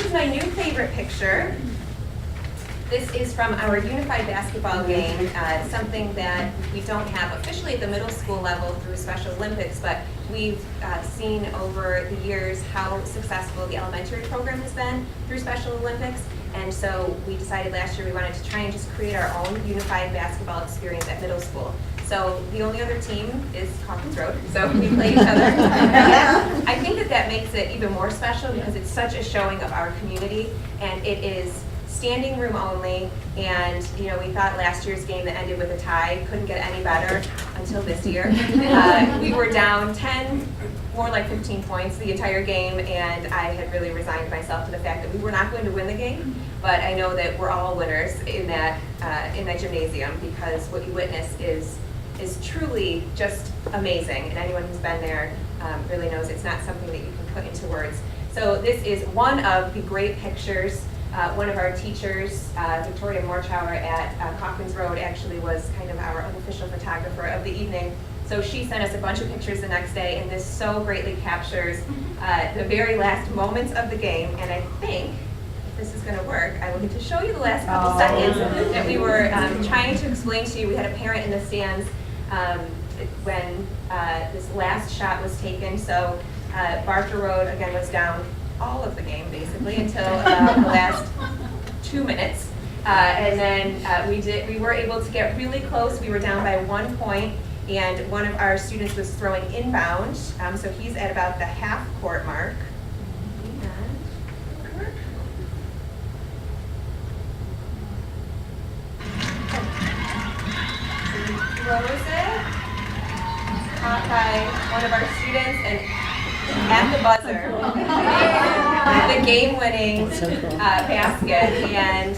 is my new favorite picture. This is from our unified basketball game, something that we don't have officially at the middle school level through Special Olympics, but we've seen over the years how successful the elementary program has been through Special Olympics. And so we decided last year we wanted to try and just create our own unified basketball experience at middle school. So the only other team is Hawkins Road, so we play each other. I think that makes it even more special because it's such a showing of our community, and it is standing room only. And we thought last year's game that ended with a tie couldn't get any better until this year. We were down 10, more like 15 points the entire game, and I had really resigned myself to the fact that we were not going to win the game. But I know that we're all winners in that gymnasium, because what you witness is truly just amazing, and anyone who's been there really knows it's not something that you can put into words. So this is one of the great pictures. One of our teachers, Victoria Morchauer at Hawkins Road, actually was kind of our unofficial photographer of the evening. So she sent us a bunch of pictures the next day, and this so greatly captures the very last moments of the game. And I think this is going to work. I will get to show you the last couple seconds that we were trying to explain to you. We had a parent in the stands when this last shot was taken. So Barker Road, again, was down all of the game, basically, until the last 2 minutes. And then we were able to get really close. We were down by 1 point, and one of our students was throwing inbound. So he's at about the half-court mark. Throws it, caught by one of our students, and at the buzzer, the game-winning basket. And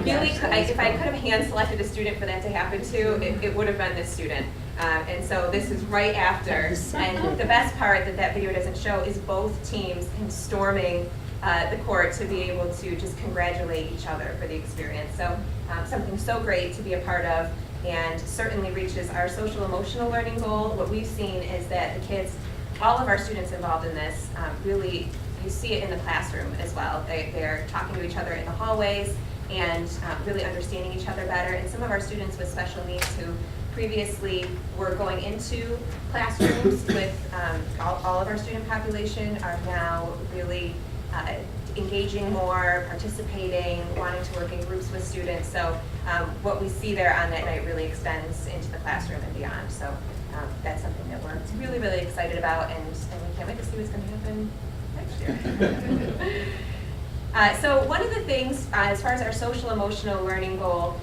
really, if I could have hand-selected a student for that to happen to, it would have been this student. And so this is right after. And the best part that video doesn't show is both teams storming the court to be able to just congratulate each other for the experience. So something so great to be a part of, and certainly reaches our social emotional learning goal. What we've seen is that the kids, all of our students involved in this, really, you see it in the classroom as well. They're talking to each other in the hallways and really understanding each other better. And some of our students with special needs who previously were going into classrooms with all of our student population are now really engaging more, participating, wanting to work in groups with students. So what we see there on that night really extends into the classroom and beyond. So that's something that we're really, really excited about, and we can't wait to see what's going to happen next year. So one of the things, as far as our social emotional learning goal,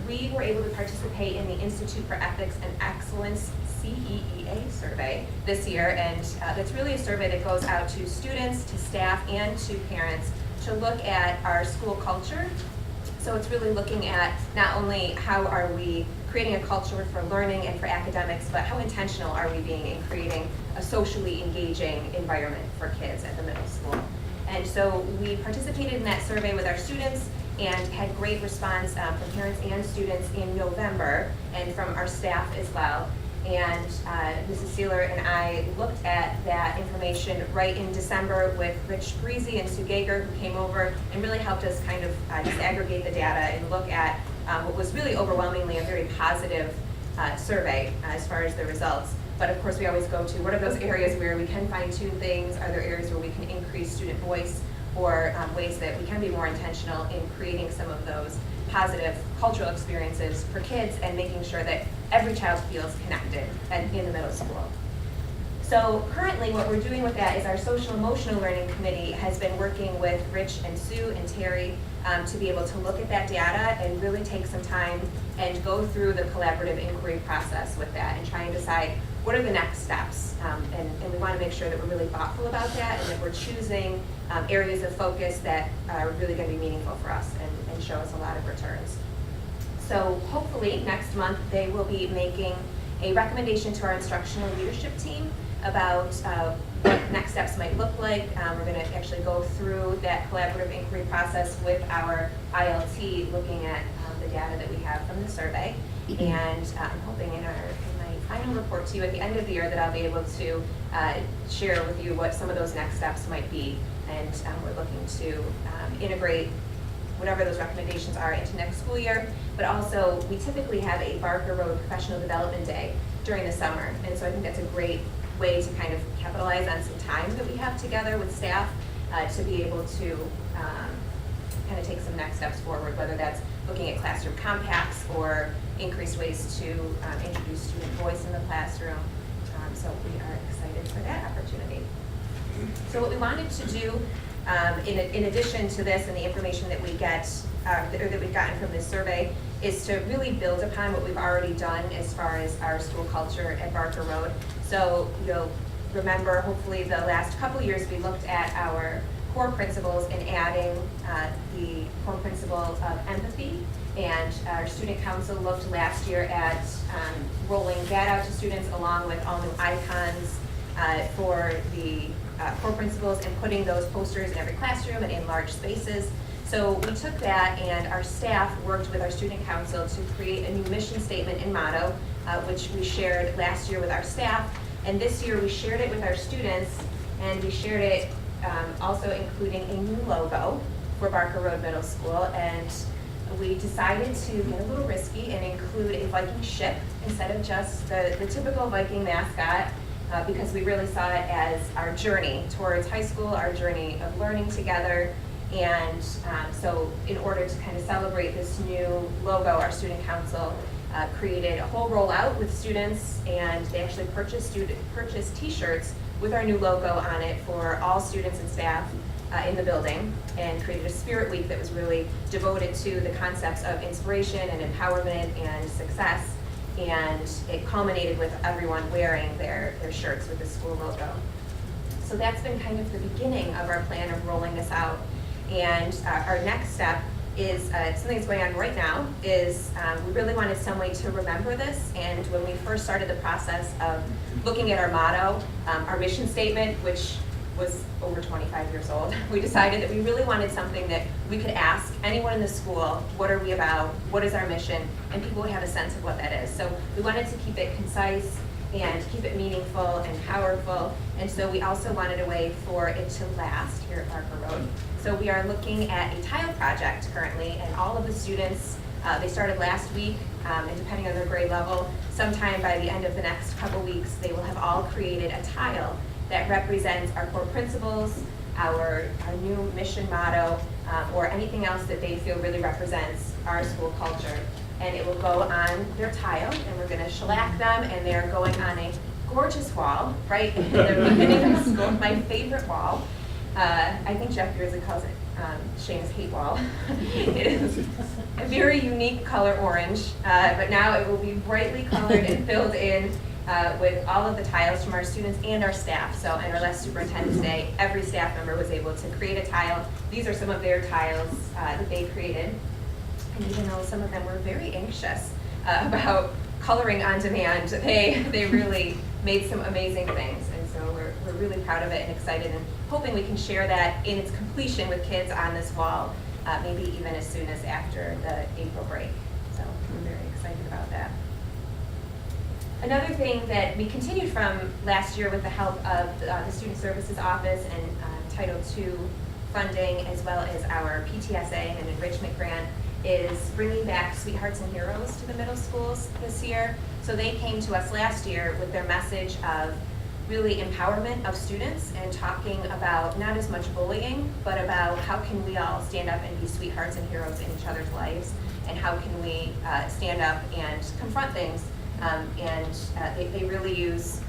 we were able to participate in the Institute for Ethics and Excellence CEEA survey this year, and that's really a survey that goes out to students, to staff, and to parents to look at our school culture. So it's really looking at not only how are we creating a culture for learning and for academics, but how intentional are we being in creating a socially engaging environment for kids at the middle school. And so we participated in that survey with our students and had great response from parents and students in November, and from our staff as well. And Mrs. Sealer and I looked at that information right in December with Rich Greasy and Sue Gager, who came over and really helped us kind of disaggregate the data and look at what was really overwhelmingly a very positive survey as far as the results. But of course, we always go to what are those areas where we can fine-tune things? Are there areas where we can increase student voice, or ways that we can be more intentional in creating some of those positive cultural experiences for kids and making sure that every child feels connected in the middle school. So currently what we're doing with that is our social emotional learning committee has been working with Rich and Sue and Terry to be able to look at that data and really take some time and go through the collaborative inquiry process with that and try and decide what are the next steps. And we want to make sure that we're really thoughtful about that, and that we're choosing areas of focus that are really going to be meaningful for us and show us a lot of returns. So hopefully next month they will be making a recommendation to our instructional leadership team about what next steps might look like. We're going to actually go through that collaborative inquiry process with our ILT, looking at the data that we have from the survey. And I'm hoping in my final report to you at the end of the year that I'll be able to share with you what some of those next steps might be. And we're looking to integrate whatever those recommendations are into next school year. But also, we typically have a Barker Road Professional Development Day during the summer. And so I think that's a great way to kind of capitalize on some time that we have together with staff to be able to kind of take some next steps forward, whether that's looking at classroom compacts or increased ways to introduce student voice in the classroom. So we are excited for that opportunity. So what we wanted to do, in addition to this and the information that we get, or that we've gotten from this survey, is to really build upon what we've already done as far as our school culture at Barker Road. So you'll remember, hopefully, the last couple years we looked at our core principles and adding the core principle of empathy. And our student council looked last year at rolling that out to students along with all new icons for the core principles and putting those posters in every classroom and in large spaces. So we took that and our staff worked with our student council to create a new mission statement and motto, which we shared last year with our staff. And this year we shared it with our students, and we shared it also including a new logo for Barker Road Middle School. And we decided to get a little risky and include a Viking ship instead of just the typical Viking mascot, because we really saw it as our journey towards high school, our journey of learning together. And so in order to kind of celebrate this new logo, our student council created a whole rollout with students, and they actually purchased t-shirts with our new logo on it for all students and staff in the building, and created a spirit week that was really devoted to the concepts of inspiration and empowerment and success. And it culminated with everyone wearing their shirts with the school logo. So that's been kind of the beginning of our plan of rolling this out. And our next step is something that's going on right now, is we really wanted some way to remember this. And when we first started the process of looking at our motto, our mission statement, which was over 25 years old, we decided that we really wanted something that we could ask anyone in the school, what are we about, what is our mission, and people would have a sense of what that is. So we wanted to keep it concise and keep it meaningful and powerful, and so we also wanted a way for it to last here at Barker Road. So we are looking at a tile project currently, and all of the students, they started last week, and depending on their grade level, sometime by the end of the next couple weeks, they will have all created a tile that represents our core principles, our new mission motto, or anything else that they feel really represents our school culture. And it will go on their tile, and we're gonna shellac them, and they're going on a gorgeous wall, right in the beginning of the school, my favorite wall. I think Jeff Beardsley calls it Shana's hate wall. It is a very unique color orange, but now it will be brightly colored and filled in with all of the tiles from our students and our staff. So in our last Superintendents Day, every staff member was able to create a tile. These are some of their tiles that they created. And even though some of them were very anxious about coloring on demand, they really made some amazing things. And so we're really proud of it and excited and hoping we can share that in its completion with kids on this wall, maybe even as soon as after the April break. So we're very excited about that. Another thing that we continued from last year with the help of the Student Services Office and Title II funding, as well as our PTSA and enrichment grant, is bringing back Sweethearts and Heroes to the middle schools this year. So they came to us last year with their message of really empowerment of students and talking about not as much bullying, but about how can we all stand up and be sweethearts and heroes in each other's lives, and how can we stand up and confront things. They really use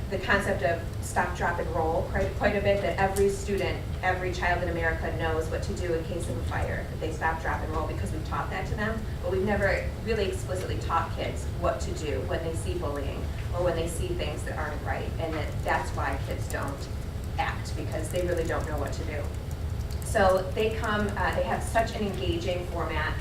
the concept of stop, drop, and roll quite a bit, that every student, every child in America knows what to do in case of a fire. That they stop, drop, and roll because we've taught that to them, but we've never really explicitly taught kids what to do when they see bullying or when they see things that aren't right, and that's why kids don't act, because they really don't know what to do. So they come, they have such an engaging format,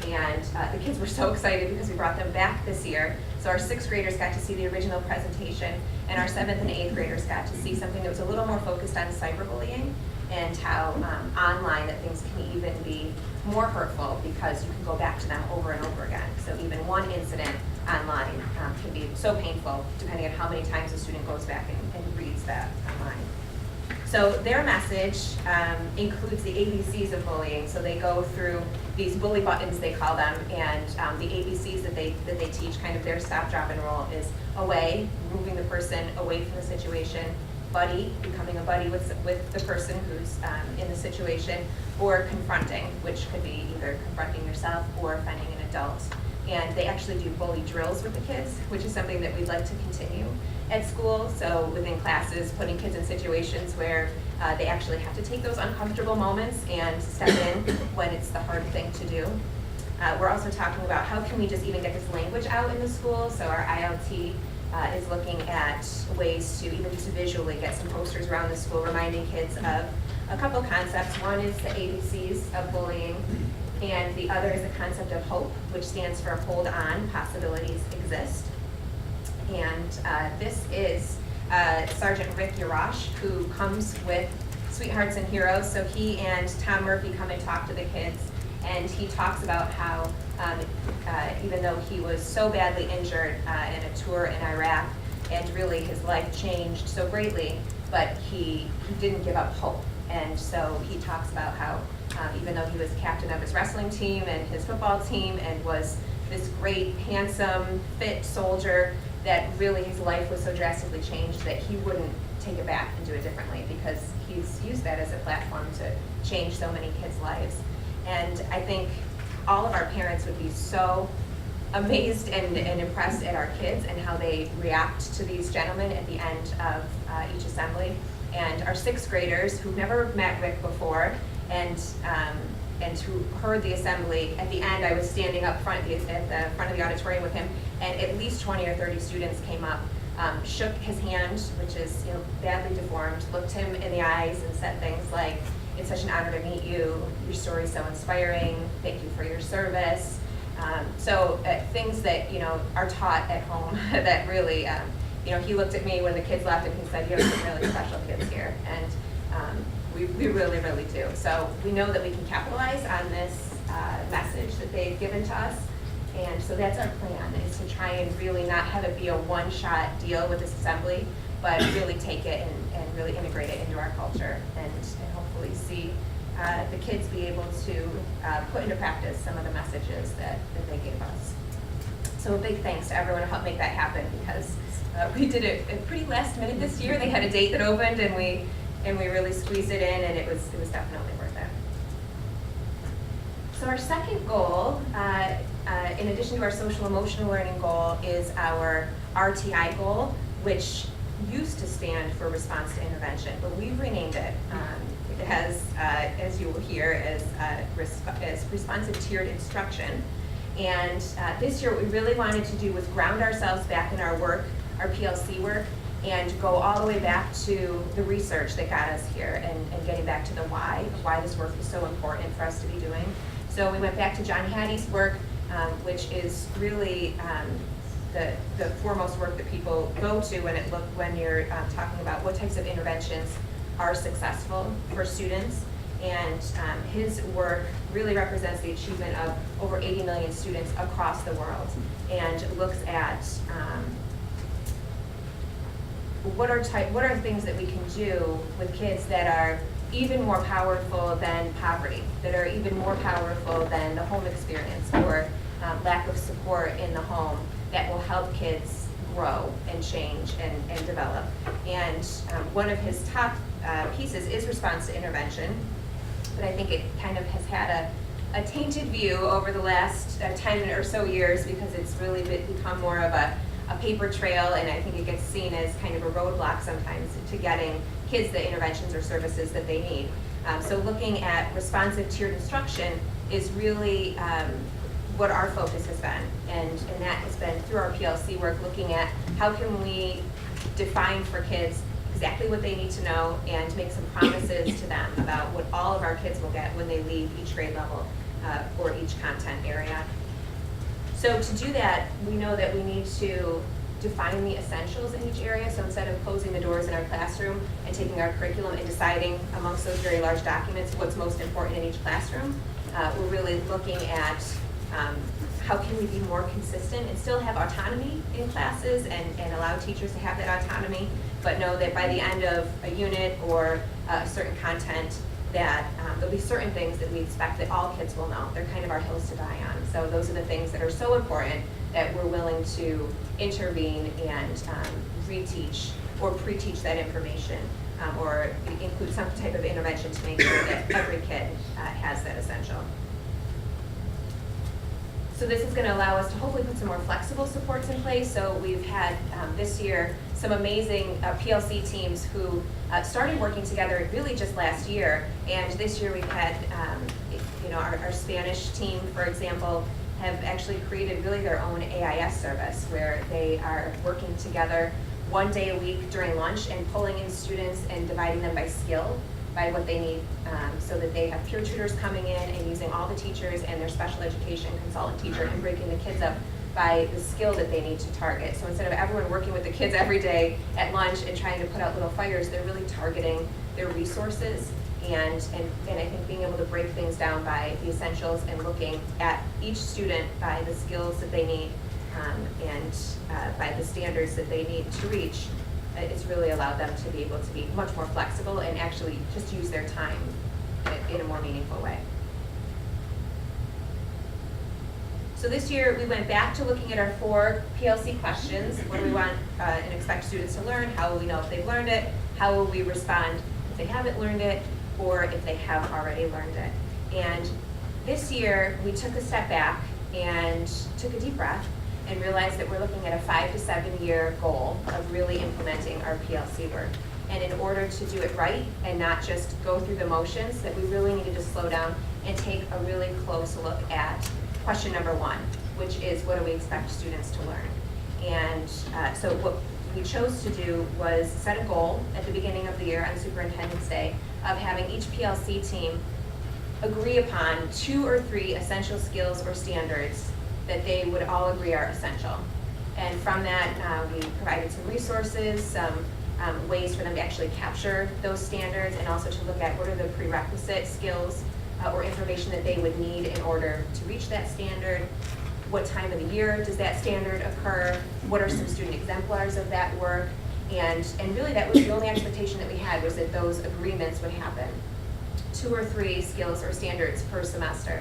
and the kids were so excited because we brought them back this year. So our 6th graders got to see the original presentation, and our 7th and 8th graders got to see something that was a little more focused on cyberbullying and how online that things can even be more hurtful because you can go back to them over and over again. So even one incident online can be so painful, depending on how many times a student goes back and reads that online. So their message includes the ABCs of bullying. So they go through these bully buttons, they call them, and the ABCs that they teach, kind of their stop, drop, and roll, is away, moving the person away from the situation; buddy, becoming a buddy with the person who's in the situation; or confronting, which could be either confronting yourself or offending an adult. And they actually do bully drills with the kids, which is something that we'd like to continue at school. So within classes, putting kids in situations where they actually have to take those uncomfortable moments and step in when it's the hard thing to do. We're also talking about how can we just even get this language out in the school. So our ILT is looking at ways to even just visually get some posters around the school reminding kids of a couple concepts. One is the ABCs of bullying, and the other is the concept of HOPE, which stands for Hold On, Possibilities Exist. And this is Sergeant Rick Yarash, who comes with Sweethearts and Heroes. So he and Tom Murphy come and talk to the kids, and he talks about how even though he was so badly injured in a tour in Iraq, and really his life changed so greatly, but he didn't give up hope. And so he talks about how even though he was captain of his wrestling team and his football team and was this great, handsome, fit soldier, that really his life was so drastically changed that he wouldn't take it back and do it differently, because he's used that as a platform to change so many kids' lives. And I think all of our parents would be so amazed and impressed at our kids and how they react to these gentlemen at the end of each assembly. And our sixth graders who've never met Rick before and who heard the assembly, at the end I was standing up front at the front of the auditorium with him, and at least 20 or 30 students came up, shook his hand, which is badly deformed, looked him in the eyes and said things like, "It's such an honor to meet you, your story's so inspiring, thank you for your service." So things that are taught at home that really, he looked at me when the kids left and he said, "You have some really special kids here," and we really, really do. So we know that we can capitalize on this message that they've given to us, and so that's our plan, is to try and really not have it be a one-shot deal with this assembly, but really take it and really integrate it into our culture, and hopefully see the kids be able to put into practice some of the messages that they gave us. So a big thanks to everyone who helped make that happen, because we did it pretty last minute this year. They had a date that opened, and we really squeezed it in, and it was definitely worth it. So our second goal, in addition to our social emotional learning goal, is our RTI goal, which used to stand for response to intervention, but we've renamed it. It has, as you will hear, as responsive tiered instruction. And this year what we really wanted to do was ground ourselves back in our work, our PLC work, and go all the way back to the research that got us here, and getting back to the why this work is so important for us to be doing. So we went back to John Hattie's work, which is really the foremost work that people go to when you're talking about what types of interventions are successful for students. And his work really represents the achievement of over 80 million students across the world, and looks at what are things that we can do with kids that are even more powerful than poverty, that are even more powerful than the home experience or lack of support in the home, that will help kids grow and change and develop. And one of his top pieces is response to intervention, but I think it kind of has had a tainted view over the last 10 or so years, because it's really become more of a paper trail, and I think it gets seen as kind of a roadblock sometimes to getting kids the interventions or services that they need. So looking at responsive tiered instruction is really what our focus has been, and that has been through our PLC work, looking at how can we define for kids exactly what they need to know and make some promises to them about what all of our kids will get when they leave each grade level or each content area. So to do that, we know that we need to define the essentials in each area. So instead of closing the doors in our classroom and taking our curriculum and deciding amongst those very large documents what's most important in each classroom, we're really looking at how can we be more consistent and still have autonomy in classes and allow teachers to have that autonomy, but know that by the end of a unit or a certain content that there'll be certain things that we expect that all kids will know. They're kind of our hills to die on. So those are the things that are so important that we're willing to intervene and reteach or pre-teach that information or include some type of intervention to make sure that every kid has that essential. So this is going to allow us to hopefully put some more flexible supports in place. So we've had this year some amazing PLC teams who started working together really just last year. And this year we've had, our Spanish team, for example, have actually created really their own AIS service where they are working together one day a week during lunch and pulling in students and dividing them by skill, by what they need, so that they have peer tutors coming in and using all the teachers and their special education consultant teacher and breaking the kids up by the skill that they need to target. So instead of everyone working with the kids every day at lunch and trying to put out little fires, they're really targeting their resources and I think being able to break things down by the essentials and looking at each student by the skills that they need and by the standards that they need to reach. It's really allowed them to be able to be much more flexible and actually just use their time in a more meaningful way. So this year we went back to looking at our 4 PLC questions. What do we want and expect students to learn? How will we know if they've learned it? How will we respond if they haven't learned it or if they have already learned it? And this year we took a step back and took a deep breath and realized that we're looking at a 5 to 7 year goal of really implementing our PLC work. And in order to do it right and not just go through the motions, that we really needed to slow down and take a really close look at question number 1, which is what do we expect students to learn? And so what we chose to do was set a goal at the beginning of the year on Superintendents Day of having each PLC team agree upon 2 or 3 essential skills or standards that they would all agree are essential. And from that, we provided some resources, some ways for them to actually capture those standards, and also to look at what are the prerequisite skills or information that they would need in order to reach that standard. What time of the year does that standard occur? What are some student exemplars of that work? And really that was the only expectation that we had, was that those agreements would happen. 2 or 3 skills or standards per semester.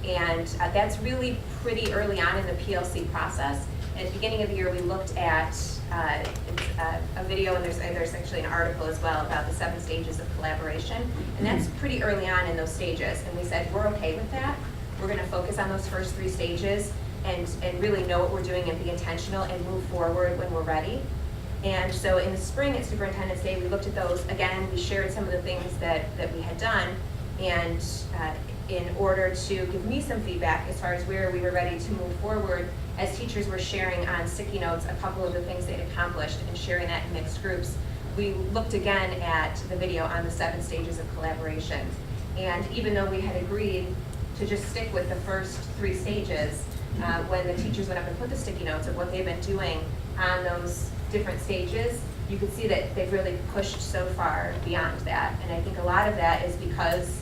And that's really pretty early on in the PLC process. At the beginning of the year, we looked at a video, and there's actually an article as well about the 7 stages of collaboration. And that's pretty early on in those stages. And we said, we're okay with that. We're going to focus on those first 3 stages and really know what we're doing and be intentional and move forward when we're ready. And so in the spring at Superintendents Day, we looked at those. Again, we shared some of the things that we had done. And in order to give me some feedback as far as where we were ready to move forward, as teachers were sharing on sticky notes a couple of the things they'd accomplished and sharing that in mixed groups, we looked again at the video on the 7 stages of collaboration. And even though we had agreed to just stick with the first 3 stages, when the teachers went up and put the sticky notes of what they've been doing on those different stages, you could see that they've really pushed so far beyond that. And I think a lot of that is because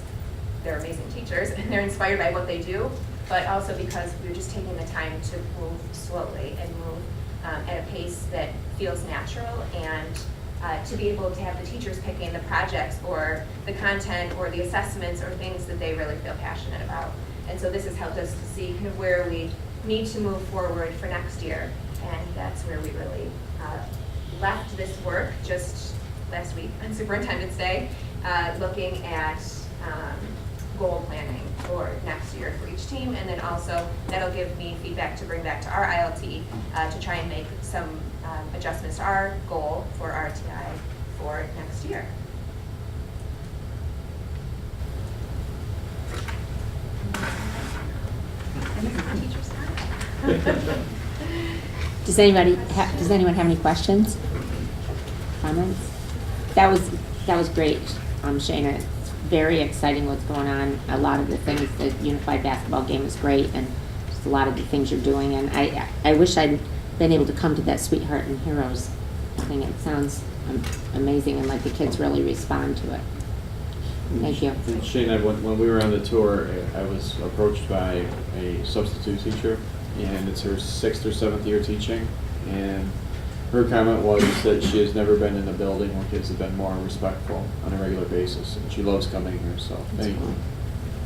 they're amazing teachers and they're inspired by what they do, but also because we're just taking the time to move slowly and move at a pace that feels natural, and to be able to have the teachers picking the projects or the content or the assessments or things that they really feel passionate about. And so this has helped us to see kind of where we need to move forward for next year, and that's where we really left this work just last week on Superintendents Day, looking at goal planning for next year for each team, and then also that'll give me feedback to bring back to our ILT to try and make some adjustments to our goal for RTI for next year. Does anyone have any questions, comments? That was great, Shana. It's very exciting what's going on. A lot of the things, the unified basketball game is great, and just a lot of the things you're doing. And I wish I'd been able to come to that Sweetheart and Heroes thing. It sounds amazing, and like the kids really respond to it. Thank you. And Shana, when we were on the tour, I was approached by a substitute teacher, and it's her 6th or 7th year teaching. And her comment was that she has never been in a building where kids have been more respectful on a regular basis, and she loves coming here. So thank you.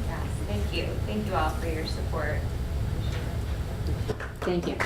Yes, thank you. Thank you all for your support. Thank you.